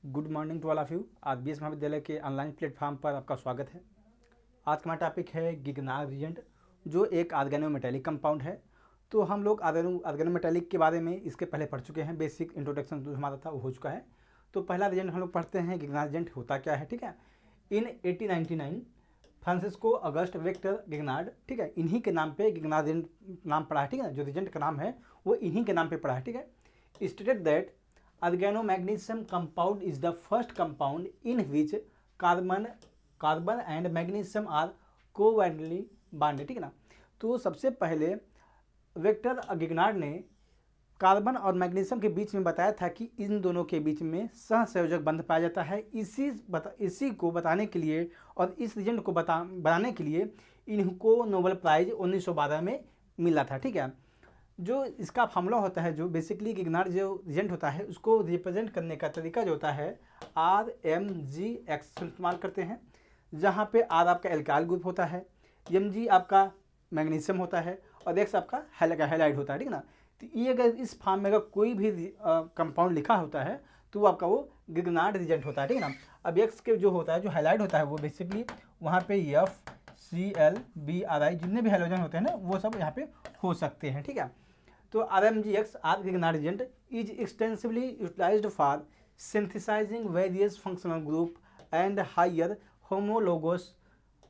Good morning to all of you. आज BS महाविद्यालय के ऑनलाइन प्लेटफॉर्म पर आपका स्वागत है। आज का हमारा टॉपिक है गिगनार रिएजेंट, जो एक ऑर्गेनोमेटेलिक कंपाउंड है। तो हम लोग ऑर्गेनोमेटेलिक के बारे में इसके पहले पढ़ चुके हैं। बेसिक इंट्रोडक्शन जो हमारा था वो हो चुका है। तो पहला रिएजेंट हम लोग पढ़ते हैं गिगनार रिएजेंट होता क्या है। ठीक है, इन 1899 फ्रांसिस्को अगस्ट वेक्टर गिगनार्ड, ठीक है, इन्हीं के नाम पे गिगनार रिएजेंट नाम पड़ा है। ठीक है, जो रिएजेंट का नाम है वो इन्हीं के नाम पे पड़ा है। ठीक है, stated that organomagnesium compound is the first compound in which carbon and magnesium are covalently bonded। ठीक है ना। तो सबसे पहले वेक्टर गिगनार्ड ने कार्बन और मैग्नीशियम के बीच में बताया था कि इन दोनों के बीच में सहसंयोजक बंध पाया जाता है। इसी को बताने के लिए और इस रिएजेंट को बनाने के लिए इनको नोबेल प्राइज 1912 में मिला था। ठीक है, जो इसका फार्मूला होता है, जो बेसिकली गिगनार्ड जो रिएजेंट होता है उसको रिप्रेजेंट करने का तरीका जो होता है RMgX इस्तेमाल करते हैं, जहाँ पे R आपका एल्काइल ग्रुप होता है, Mg आपका मैग्नीशियम होता है और X आपका हैलाइड होता है। ठीक है ना। तो ये अगर इस फॉर्म में अगर कोई भी कंपाउंड लिखा होता है तो आपका वो गिगनार्ड रिएजेंट होता है। ठीक है ना। अब X के जो होता है, जो हैलाइड होता है, वो बेसिकली वहाँ पे FCl, Bri जितने भी हैलोजन होते हैं ना वो सब यहाँ पे हो सकते हैं। ठीक है, तो RMgX Grignard reagent is extensively utilized for synthesizing various functional group and higher homologous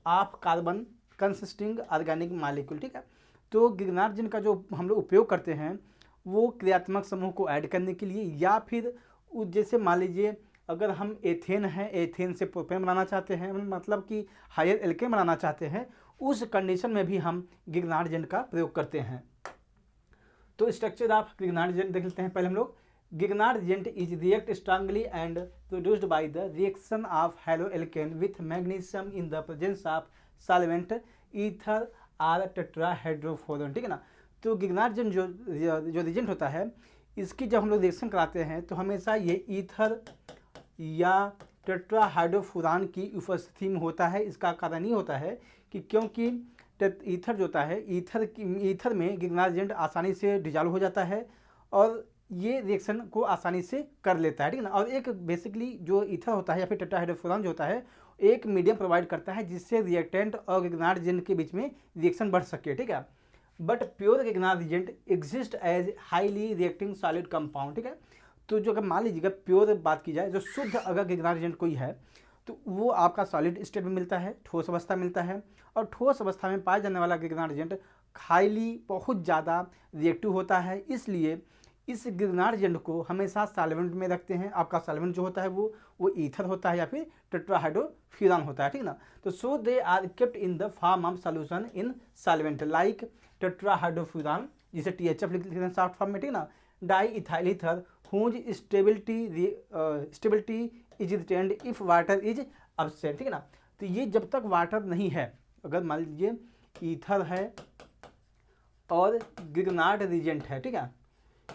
of carbon consisting organic molecule. ठीक है, तो गिगनार्ड रिएजेंट का जो हम लोग उपयोग करते हैं वो क्रियात्मक समूह को ऐड करने के लिए, या फिर जैसे मान लीजिए अगर हम एथेन है, एथेन से प्रोपेन बनाना चाहते हैं, मतलब कि हायर एल्केन बनाना चाहते हैं, उस कंडीशन में भी हम गिगनार्ड रिएजेंट का प्रयोग करते हैं। तो स्ट्रक्चर ऑफ गिगनार्ड रिएजेंट देख लेते हैं पहले हम लोग। Grignard reagent is react strongly and produced by the reaction of haloalkane with magnesium in the presence of solvent ether or tetrahydrofuran. ठीक है ना। तो गिगनार्ड रिएजेंट जो रिएजेंट होता है, इसकी जब हम लोग रिएक्शन कराते हैं तो हमेशा ये ईथर या टेट्राहाइड्रोफुरान की उपस्थिति में होता है। इसका कारण ये होता है कि क्योंकि ईथर जो होता है, ईथर में गिगनार्ड रिएजेंट आसानी से डिजॉल्व हो जाता है और ये रिएक्शन को आसानी से कर लेता है। ठीक है ना। और एक बेसिकली जो ईथर होता है या फिर टेट्राहाइड्रोफुरान जो होता है, एक मीडियम प्रोवाइड करता है जिससे रिएक्टेंट और गिगनार्ड रिएजेंट के बीच में रिएक्शन बढ़ सके। ठीक है, but pure Grignard reagent exist as highly reacting solid compound. ठीक है, तो जो अगर मान लीजिएगा प्योर बात की जाए, जो शुद्ध अगर गिगनार्ड रिएजेंट कोई है तो वो आपका सॉलिड स्टेट में मिलता है, ठोस अवस्था मिलता है। और ठोस अवस्था में पाया जाने वाला गिगनार्ड रिएजेंट हाईली बहुत ज़्यादा रिएक्टिव होता है। इसलिए इस गिगनार्ड रिएजेंट को हमेशा सॉल्वेंट में रखते हैं। आपका सॉल्वेंट जो होता है वो ईथर होता है या फिर टेट्राहाइड्रोफ्यूरान होता है। ठीक ना। तो so they are kept in the form of solution in solvent like tetrahydrofuran, जिसे THF लिखते हैं शॉर्ट फॉर्म में। ठीक ना। Diethyl ether whose stability is retained if water is absent। ठीक है ना। तो ये जब तक वाटर नहीं है, अगर मान लीजिए ईथर है और गिगनार्ड रिएजेंट है, ठीक है,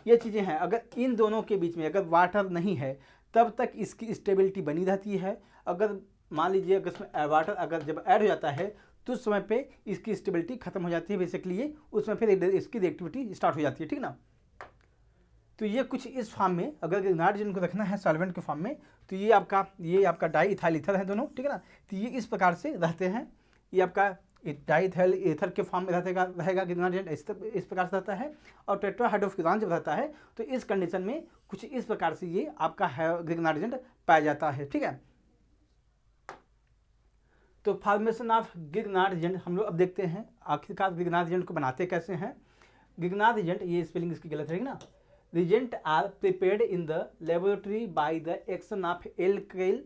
ये चीज़ें हैं, अगर इन दोनों के बीच में अगर वाटर नहीं है तब तक इसकी स्टेबिलिटी बनी रहती है। अगर मान लीजिए अगर इसमें वाटर अगर जब ऐड हो जाता है तो उस समय पे इसकी स्टेबिलिटी खत्म हो जाती है। बेसिकली उसमें फिर इसकी रिएक्टिविटी स्टार्ट हो जाती है। ठीक ना। तो ये कुछ इस फॉर्म में अगर गिगनार्ड रिएजेंट को रखना है सॉल्वेंट के फॉर्म में, तो ये आपका डाई इथाइल ईथर है दोनों। ठीक है ना। तो ये इस प्रकार से रहते हैं। ये आपका डाई इथाइल ईथर के फॉर्म में रहेगा गिगनार्ड रिएजेंट इस प्रकार से रहता है। और टेट्राहाइड्रोफ्यूरान जब रहता है तो इस कंडीशन में कुछ इस प्रकार से ये आपका गिगनार्ड रिएजेंट पाया जाता है। ठीक है। तो फॉर्मेशन ऑफ गिगनार्ड रिएजेंट हम लोग अब देखते हैं आखिरकार गिगनार्ड रिएजेंट को बनाते कैसे हैं। गिगनार्ड रिएजेंट, ये स्पेलिंग इसकी गलत रहेगी ना, reagent are prepared in the laboratory by the action of alkyl,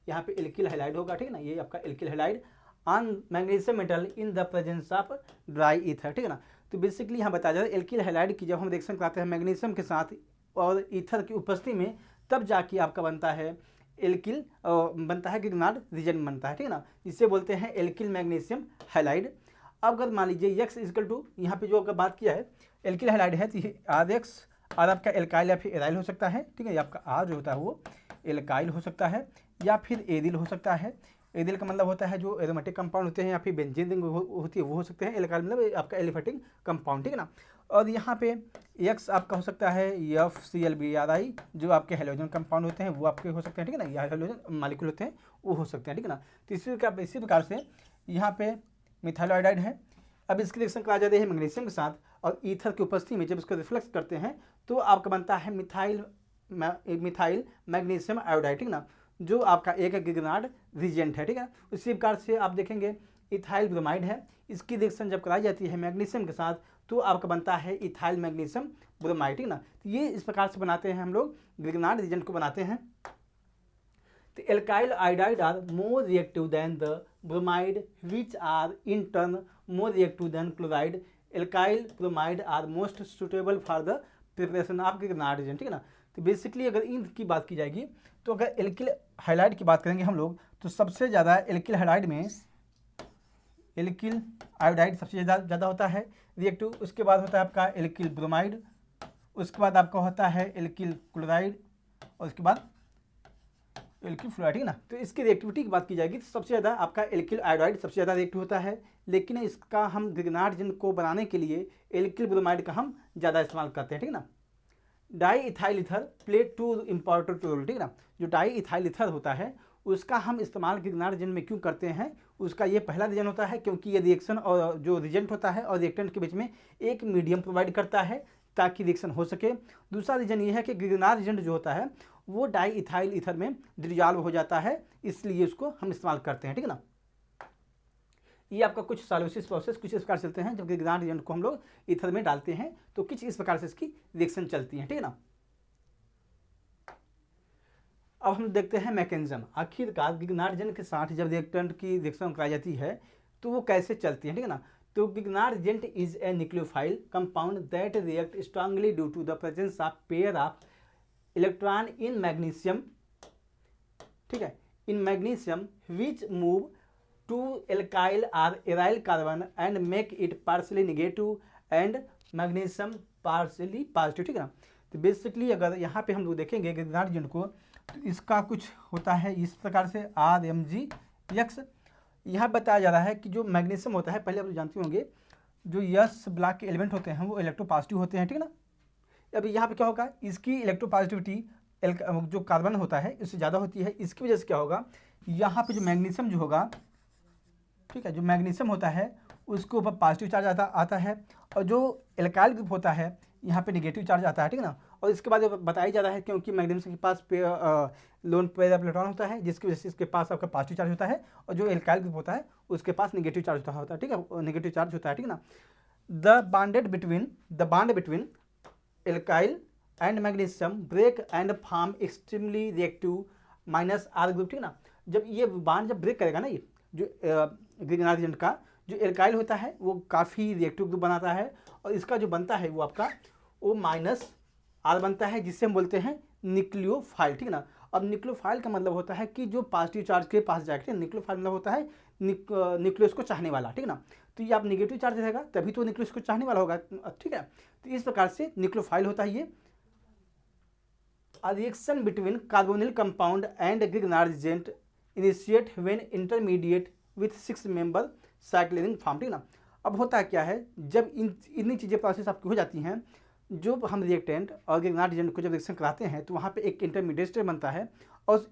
यहाँ पे एल्किल हैलाइड होगा। ठीक है ना। ये आपका alkyl halide on magnesium metal in the presence of dry ether. ठीक है ना। तो बेसिकली यहाँ बताया जाए एल्किल हैलाइड की जब हम रिएक्शन कराते हैं मैग्नीशियम के साथ और ईथर की उपस्थिति में, तब जाके आपका बनता है एल्किल, बनता है गिगनार्ड रिएजेंट बनता है। ठीक है ना। इसे बोलते हैं एल्किल मैग्नीशियम हैलाइड। अब अगर मान लीजिए x इक्वल टू, यहाँ पे जो अगर बात किया है एल्किल हैलाइड है, तो ये RX और आपका एल्काइल या फिर एराइल हो सकता है। ठीक है, ये आपका R जो होता है वो एल्काइल हो सकता है या फिर एरिल हो सकता है। एरिल का मतलब होता है जो एरोमेटिक कंपाउंड होते हैं या फिर बेंजीन रिंग होती है वो हो सकते हैं। एल्काइल मतलब आपका एलिफेटिक कंपाउंड। ठीक है ना। और यहाँ पे एक्स आपका हो सकता है FCl-BrI, जो आपके हेलोजन कंपाउंड होते हैं वो आपके हो सकते हैं, ठीक है ना, या हेलोजन मालिक्यूल होते हैं वो हो सकते हैं, ठीक है ना। तो इसी प्रकार से यहाँ पे मिथाइल आयोडाइड है। अब इसकी रिएक्शन करा जाती है मैग्नीशियम के साथ, और ईथर की उपस्थिति में जब इसको रिफ्लेक्स करते हैं तो आपका बनता है मिथाइल मैग्नीशियम आयोडाइड, ठीक ना, जो आपका एक गिगनार्ड रिजेंट है, ठीक है। उसी प्रकार से आप देखेंगे इथाइल ब्रोमाइड है, इसकी रिएक्शन जब कराई जाती है मैग्नीशियम के साथ तो आपका बनता है इथाइल मैग्नीशियम ब्रोमाइड, ठीक ना। तो ये इस प्रकार से बनाते हैं हम लोग गिगनार्ड रिजेंट को बनाते हैं। तो alkyl iodide are more reactive than the bromide which are in turn more reactive than chloride. Alkyl bromide are most suitable for the preparation of Grignard reagent, ठीक है ना। तो बेसिकली अगर इनकी बात की जाएगी तो अगर एल्किल हाइलाइड की बात करेंगे हम लोग तो सबसे ज़्यादा एल्किल हाइलाइड में एल्किल आयोडाइड सबसे ज़्यादा होता है रिएक्टिव। उसके बाद होता है आपका एल्किल ब्रोमाइड, उसके बाद आपका होता है एल्किल क्लोराइड, और उसके बाद एल्किल फ्लोराइड, ठीक है ना। तो इसकी रिएक्टिविटी की बात की जाएगी तो सबसे ज़्यादा आपका एल्किल आयोडाइड सबसे ज़्यादा रिएक्टिव होता है, लेकिन इसका हम गिगनार्ड रिजेंट को बनाने के लिए एल्किल ब्रोमाइड का हम ज़्यादा इस्तेमाल करते हैं, ठीक है ना। Diethyl ether play two important role, ठीक है ना। जो डाई इथाइल ईथर होता है उसका हम इस्तेमाल गिगनार्ड रिजेंट में क्यों करते हैं, उसका ये पहला रीजन होता है क्योंकि ये रिएक्शन और जो रिजेंट होता है और रिएक्टेंट के बीच में एक मीडियम प्रोवाइड करता है ताकि रिएक्शन हो सके। दूसरा रीजन ये है कि गिगनार्ड रिजेंट जो होता है वो डाई इथाइल ईथर में डिजॉल्व हो जाता है, इसलिए उसको हम इस्तेमाल करते हैं, ठीक है ना। ये आपका कुछ सॉल्यूसिस प्रोसेस कुछ इस प्रकार चलते हैं, जब गिगनार्ड रिजेंट को हम लोग ईथर में डालते हैं तो कुछ इस प्रकार से इसकी रिएक्शन चलती है, ठीक है ना। अब हम देखते हैं मैकेनिज्म, आखिरकार गिगनार्ड रिजेंट के साथ जब रिएक्टेंट की रिएक्शन कराई जाती है तो वो कैसे चलती है, ठीक है ना। तो Grignard reagent is a nucleophile compound that react strongly due to the presence of pair of electron in magnesium, ठीक है, in magnesium which move to alkyl or aryl carbon and make it partially negative and magnesium partially positive, ठीक है ना। तो basically अगर यहाँ पे हम लोग देखेंगे गिगनार्ड रिजेंट को तो इसका कुछ होता है इस प्रकार से RMgX। यहाँ बताया जा रहा है कि जो मैग्नीशियम होता है, पहले आप जानते होंगे जो यस ब्लॉक के एलिमेंट होते हैं वो इलेक्ट्रोपॉजिटिव होते हैं, ठीक है ना। अब यहाँ पे क्या होगा, इसकी इलेक्ट्रोपॉजिटिविटी जो कार्बन होता है इससे ज़्यादा होती है, इसकी वजह से क्या होगा, यहाँ पे जो मैग्नीशियम जो होगा, ठीक है, जो मैग्नीशियम होता है उसके ऊपर पॉजिटिव चार्ज आता है, और जो एल्काइल ग्रुप होता है यहाँ पे नेगेटिव चार्ज आता है, ठीक है ना। और इसके बाद बताया जा रहा है क्योंकि मैग्नीशियम के पास लोन पेयर ऑफ इलेक्ट्रॉन होता है जिसकी वजह से इसके पास आपका पॉजिटिव चार्ज होता है, और जो एल्काइल ग्रुप होता है उसके पास नेगेटिव चार्ज होता है, ठीक है, नेगेटिव चार्ज होता है, ठीक है ना। The bond between alkyl and magnesium break and form extremely reactive minus R group, ठीक है ना। जब ये बॉन्ड जब ब्रेक करेगा ना, ये जो गिगनार्ड रिजेंट का जो एल्काइल होता है वो काफ़ी रिएक्टिव ग्रुप बनाता है, और इसका जो बनता है वो आपका वो -R बनता है, जिससे हम बोलते हैं न्यूक्लियोफाइल, ठीक है ना। अब न्यूक्लियोफाइल का मतलब होता है कि जो पॉजिटिव चार्ज के पास जाएगा, न्यूक्लियोफाइल मतलब होता है न्यूक्लियस को चाहने वाला, ठीक है ना। तो ये आप नेगेटिव चार्ज रहेगा तभी तो न्यूक्लियस को चाहने वाला होगा, ठीक है। तो इस प्रकार से न्यूक्लियोफाइल होता है ये। A reaction between carbonyl compound and Grignard reagent initiate when intermediate with 6 member cyclohexane form, ठीक ना। अब होता क्या है, जब इतनी चीज़ें प्रोसेस आपकी हो जाती हैं, जो हम रिएक्टेंट और गिगनार्ड रिएजेंट को जब रिएक्शन कराते हैं तो वहाँ पे एक इंटरमीडिएट स्टेट बनता है, और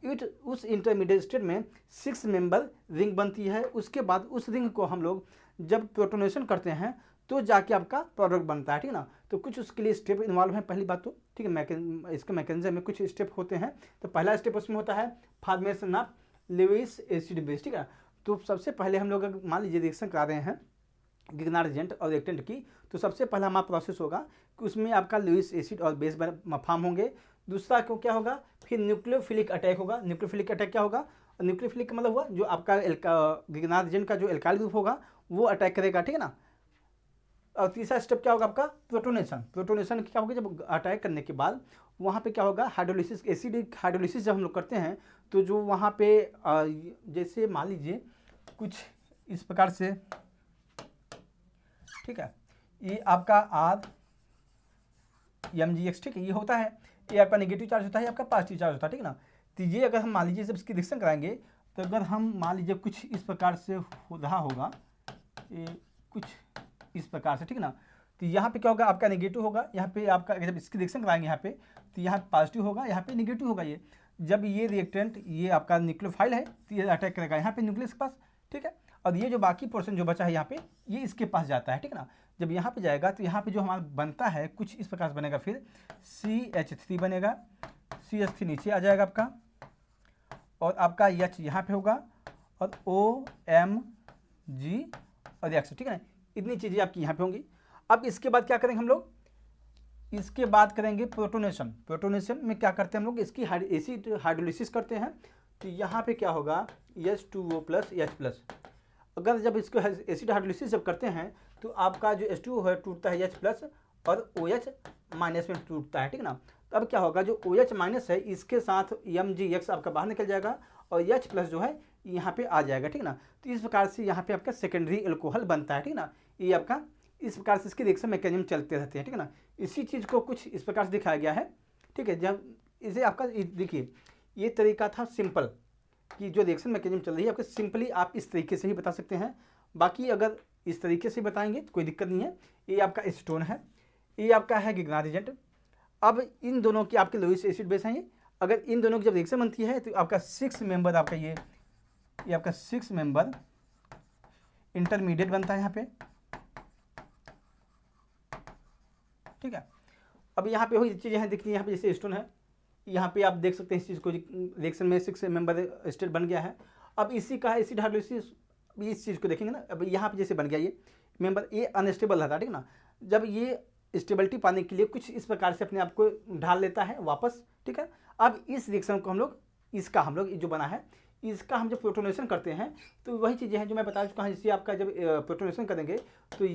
उस इंटरमीडिएट स्टेट में 6 मेंबर रिंग बनती है। उसके बाद उस रिंग को हम लोग जब प्रोटोनेशन करते हैं तो जाके आपका प्रोडक्ट बनता है, ठीक है ना। तो कुछ उसके लिए स्टेप इन्वॉल्व हैं, पहली बात तो, ठीक है, इसके मैकेनिज्म में कुछ स्टेप होते हैं। तो पहला स्टेप उसमें होता है formation of Lewis acid base, ठीक है। तो सबसे पहले हम लोग मान लीजिए रिएक्शन करा रहे हैं गिगनार्ड रिएजेंट और रिएक्टेंट की, तो सबसे पहला हमारा प्रोसेस होगा कि उसमें आपका लुईस एसिड और बेस फॉर्म होंगे। दूसरा क्यों क्या होगा, फिर न्यूक्लियोफिलिक अटैक होगा। न्यूक्लियोफिलिक अटैक क्या होगा, न्यूक्लियोफिलिक का मतलब हुआ जो आपका गिगनार्ड रिएजेंट का जो एल्काइल ग्रुप होगा वो अटैक करेगा, ठीक है ना। और तीसरा स्टेप क्या होगा आपका प्रोटोनेशन। प्रोटोनेशन क्या होगा, जब अटैक करने के बाद वहाँ पे क्या होगा हाइड्रोलिसिस, एसिडिक हाइड्रोलिसिस जब हम लोग करते हैं तो जो वहाँ पे जैसे मान लीजिए कुछ इस प्रकार से, ठीक है, ये आपका RMgX, ठीक है, ये होता है, ये आपका नेगेटिव चार्ज होता है, आपका पॉजिटिव चार्ज होता है, ठीक है ना। तो ये अगर हम मान लीजिए जब इसकी रिएक्शन कराएंगे तो अगर हम मान लीजिए कुछ इस प्रकार से हो रहा होगा, ये कुछ इस प्रकार से, ठीक है ना। तो यहाँ पे क्या होगा, आपका नेगेटिव होगा, यहाँ पे आपका जब इसकी रिएक्शन कराएंगे यहाँ पे तो यहाँ पॉजिटिव होगा, यहाँ पे नेगेटिव होगा। ये जब ये रिएक्टेंट ये आपका न्यूक्लियोफाइल है तो ये अटैक करेगा यहाँ पे न्यूक्लियस के पास, ठीक है। और ये जो बाकी पोर्शन जो बचा है यहाँ पे ये इसके पास जाता है, ठीक है ना। जब यहाँ पे जाएगा तो यहाँ पे जो हमारा बनता है कुछ इस प्रकार से बनेगा, फिर CH3 बनेगा, CH3 नीचे आ जाएगा आपका, और आपका H यहाँ पे होगा, और OMG और X, ठीक है ना। इतनी चीज़ें आपकी यहाँ पे होंगी। अब इसके बाद क्या करेंगे हम लोग, इसके बाद करेंगे प्रोटोनेशन। प्रोटोनेशन में क्या करते हैं हम लोग, इसकी एसिड हाइड्रोलिसिस करते हैं। तो यहाँ पे क्या होगा, H2O प्लस H+। अगर जब इसको एसिड हाइड्रोलिसिस जब करते हैं तो आपका जो H2O है टूटता है H+ और OH- में टूटता है, ठीक है ना। तो अब क्या होगा, जो OH- है इसके साथ MgX आपका बाहर निकल जाएगा और H+ जो है यहाँ पे आ जाएगा, ठीक है ना। तो इस प्रकार से यहाँ पे आपका सेकेंडरी एल्कोहल बनता है, ठीक है ना। ये आपका इस प्रकार से इसके रिएक्शन मैकेनिज्म चलते रहते हैं, ठीक है ना। इसी चीज़ को कुछ इस प्रकार से दिखाया गया है, ठीक है। जब इसे आपका देखिए ये तरीका था सिंपल कि जो रिएक्शन मैकेनिज्म चल रही है आपके सिंपली आप इस तरीके से ही बता सकते हैं। बाकी अगर इस तरीके से बताएंगे तो कोई दिक्कत नहीं है। ये आपका एसीटोन है, ये आपका है गिगनार एजेंट। अब इन दोनों की आपके लोइस एसिड बेस हैं ये। अगर इन दोनों की जब रिएक्शन बनती है तो आपका 6 मेंबर आपका ये आपका 6 मेंबर इंटरमीडिएट बनता है यहाँ पे, ठीक है। अब यहाँ पे वही चीज़ें हैं देखिए, यहाँ पे जैसे एसीटोन है, यहाँ पे आप देख सकते हैं इस चीज़ को, रिएक्शन में 6 मेंबर स्टेट बन गया है। अब इसी का एसिड हाइड्रोलिसिस, इस चीज़ को देखेंगे ना। अब यहाँ पे जैसे बन गया ये मेंबर, ये अनस्टेबल रहता है, ठीक है ना। जब ये स्टेबिलिटी पाने के लिए कुछ इस प्रकार से अपने आप को ढाल लेता है वापस, ठीक है। अब इस रिएक्शन को हम लोग जो बना है इसका हम जब प्रोटोनेशन करते हैं तो वही चीज़ें हैं जो मैं बता चुका हूँ। जैसे आपका जब प्रोटोनेशन करेंगे तो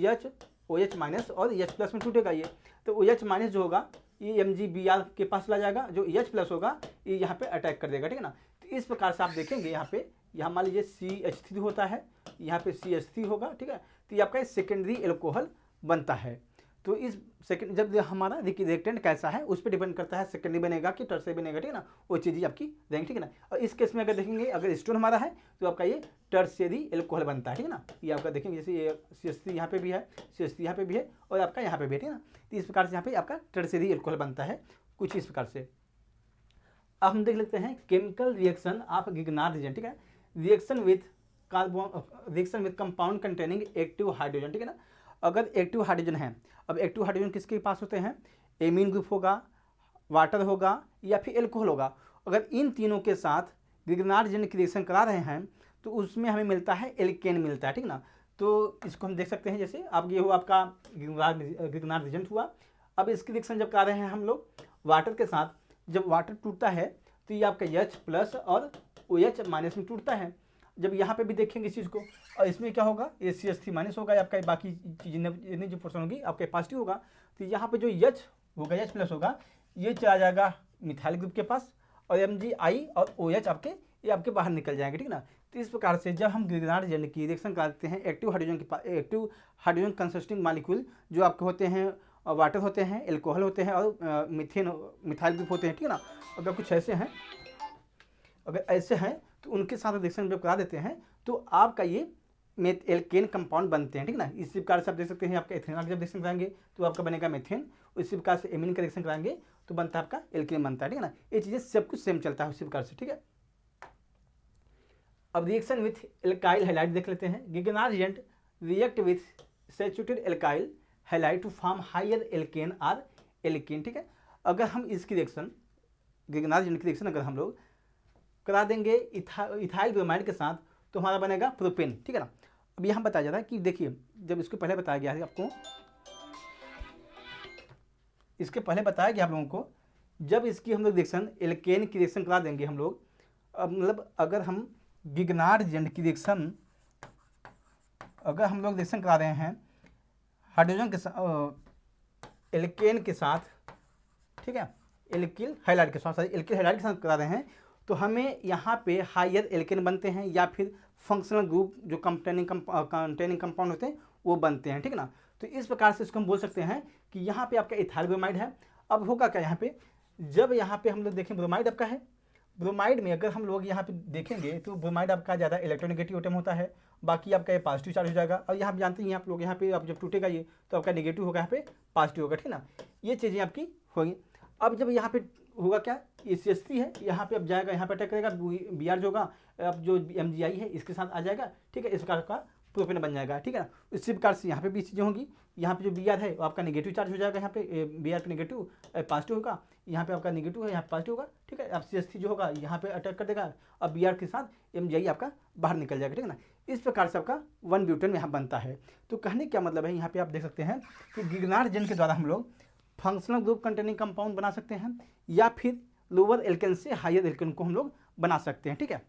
OH- और H+ में टूटेगा ये। तो OH- जो होगा ये MgBr के पास चला जाएगा, जो H+ होगा ये यहाँ पे अटैक कर देगा, ठीक है ना। तो इस प्रकार से आप देखेंगे यहाँ मान लीजिए CH3 होता है, यहाँ पे CH3 होगा, ठीक है। तो ये आपका सेकेंडरी एल्कोहल बनता है। तो इस सेकेंड जब हमारा रिएक्टेंट कैसा है उस पर डिपेंड करता है, सेकेंडरी बनेगा कि टर्सरी बनेगा, ठीक है ना। वो चीज़ें आपकी रहेंगी, ठीक है ना। और इस केस में अगर देखेंगे, अगर स्टोन हमारा है तो आपका ये टर्सरी एल्कोहल बनता है, ठीक है ना। ये आपका देखेंगे जैसे ये CH3 यहाँ पे भी है, CH3 यहाँ पे भी है और आपका यहाँ पे भी है, ठीक है ना। तो इस प्रकार से यहाँ पे आपका टर्सरी एल्कोहल बनता है कुछ इस प्रकार से। अब हम देख लेते हैं केमिकल रिएक्शन ऑफ गिगनार एजेंट, ठीक है। Reaction with compound containing active hydrogen, ठीक है ना। अगर एक्टिव हाइड्रोजन है, अब एक्टिव हाइड्रोजन किसके पास होते हैं, एमीन ग्रुप होगा, वाटर होगा या फिर एल्कोहल होगा। अगर इन तीनों के साथ गिगनार एजेंट की रिएक्शन करा रहे हैं तो उसमें हमें मिलता है एल्केन मिलता है, ठीक ना। तो इसको हम देख सकते हैं, जैसे अब ये हुआ आपका गिगनार एजेंट हुआ। अब इसकी रिएक्शन जब करा रहे हैं हम लोग वाटर के साथ, जब वाटर टूटता है तो ये आपका H+ और OH- में टूटता है। जब यहाँ पे भी देखेंगे इस चीज़ को, और इसमें क्या होगा, ये CH3- होगा, आपका बाकी चीज़ें जो पोर्शन होगी आपके पॉजिटिव होगा। तो यहाँ पे जो H होगा, H+ होगा, ये चला जाएगा मिथाइल ग्रुप के पास, और MgI और OH आपके ये आपके बाहर निकल जाएंगे, ठीक ना। तो इस प्रकार से जब हम गिगनार एजेंट की रिएक्शन करते हैं एक्टिव हाइड्रोजन कंसिस्टिंग मॉलिक्यूल जो आपके होते हैं वाटर होते हैं, एल्कोहल होते हैं और मिथाइल ग्रुप होते हैं, ठीक है ना। अगर कुछ ऐसे हैं, अगर ऐसे हैं तो उनके साथ रिएक्शन जब करा देते हैं तो आपका ये एल्केन कंपाउंड बनते हैं, ठीक ना। इसी प्रकार से आप देख सकते हैं आपका एथेनॉल जब रिएक्शन कराएंगे तो आपका बनेगा मेथेन, इसी प्रकार से एमीन का रिएक्शन कराएंगे तो बनता है आपका एल्केन बनता है, ठीक है ना। ये चीज़ें सब कुछ सेम चलता है उसी प्रकार से, ठीक है। अब रिएक्शन विथ एल्काइल हैलाइड देख लेते हैं। Grignard agent react with saturated alkyl halide to form higher alkane और एल्केन, ठीक है। अगर हम इसकी रिएक्शन गिगनार एजेंट की रिएक्शन अगर हम लोग करा देंगे इथाइल ब्रोमाइड के साथ तो हमारा बनेगा प्रोपेन, ठीक है ना। अब यहाँ बताया जा रहा है कि देखिए, जब इसको पहले बताया गया है आपको, इसके पहले बताया गया आप लोगों को, जब इसकी हम लोग रिएक्शन एल्केन की रिएक्शन करा देंगे हम लोग, मतलब अगर हम गिगनार एजेंट की रिएक्शन अगर हम लोग रिएक्शन करा रहे हैं हाइड्रोजन के साथ एल्केन के साथ, ठीक है, एल्किल हैलाइड के साथ करा रहे हैं तो हमें यहाँ पे हायर एल्केन बनते हैं या फिर फंक्शनल ग्रुप जो कंटेनिंग कंपाउंड होते हैं वो बनते हैं, ठीक है ना। तो इस प्रकार से इसको हम बोल सकते हैं कि यहाँ पे आपका इथाइल ब्रोमाइड है। अब होगा क्या यहाँ पे, जब यहाँ पे हम लोग देखें ब्रोमाइड आपका है, ब्रोमाइड में अगर हम लोग यहाँ पे देखेंगे तो ब्रोमाइड आपका ज़्यादा इलेक्ट्रोनेगेटिव एटम होता है बाकी आपका ये पॉजिटिव चार्ज हो जाएगा। और यहाँ पे जानते हैं आप लोग, यहाँ पे आप जब टूटेगा ये तो आपका नेगेटिव होगा, यहाँ पे पॉजिटिव होगा, ठीक ना। ये चीज़ें आपकी होगी। अब जब यहाँ पे होगा क्या, ये CH3 है, यहाँ पे अब जाएगा, यहाँ पे अटैक करेगा, Br जो होगा अब जो MgI है इसके साथ आ जाएगा, ठीक है। इस प्रकार का प्रोपेन बन जाएगा, ठीक है ना। इसी प्रकार से यहाँ पे भी चीज़ें होंगी। यहाँ पे जो Br है वो आपका नेगेटिव चार्ज हो जाएगा, यहाँ पे Br पे नेगेटिव पॉजिटिव होगा, यहाँ पे आपका नेगेटिव है, यहाँ पॉजिटिव होगा, ठीक है। अब CH3 जो होगा यहाँ पे अटैक कर देगा, अब Br के साथ MgI आपका बाहर निकल जाएगा, ठीक है ना। इस प्रकार से आपका 1 ब्यूटेन यहाँ बनता है। तो कहने क्या मतलब है, यहाँ पे आप देख सकते हैं कि गिगनार्ड जेन के द्वारा हम लोग फंक्शनल ग्रुप कंटेनिंग कंपाउंड बना सकते हैं, या फिर लोअर एल्केन से हायर एल्केन को हम लोग बना सकते हैं, ठीक है।